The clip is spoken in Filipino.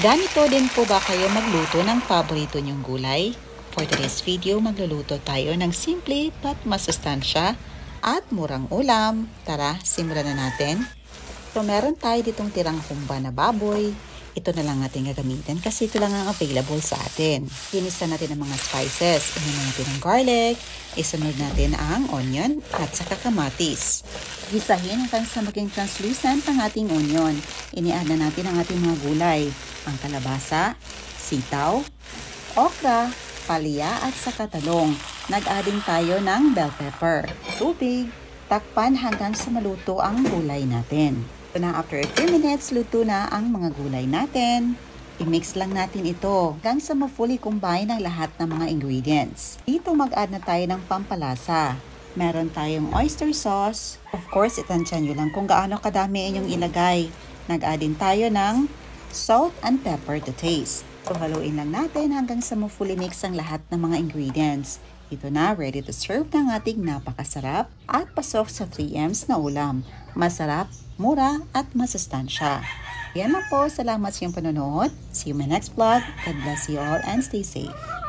Ganito din po ba kayo magluto ng paborito nyong gulay? For today's video, magluluto tayo ng simple but masustansya at murang ulam. Tara, simulan na natin. So, meron tayo ditong tirang humba na baboy. Ito na lang natin gagamitin kasi ito lang ang available sa atin. Ginisa natin ang mga spices. Inunan natin ang garlic, isunod natin ang onion at saka kamatis. Gisahin hanggang sa maging translucent ang ating onion. Ini-add na natin ang ating mga gulay. Ang kalabasa, sitaw, okra, palya at saka talong. Nag-adding tayo ng bell pepper, tubig, takpan hanggang sa maluto ang gulay natin. So na after a few minutes, luto na ang mga gulay natin. I-mix lang natin ito hanggang sa ma-fully combine ang lahat ng mga ingredients. Dito mag-add na tayo ng pampalasa. Meron tayong oyster sauce. Of course, itansya nyo lang kung gaano kadami inyong ilagay. Nag-add din tayo ng salt and pepper to taste. So haluin lang natin hanggang sa ma-fully mix ang lahat ng mga ingredients. Ito na, ready to serve ng ating napakasarap at pasok sa 3M's na ulam. Masarap, mura at masustansya. Yan lang po. Salamat sa iyong panonood. See you in my next vlog. God bless you all and stay safe.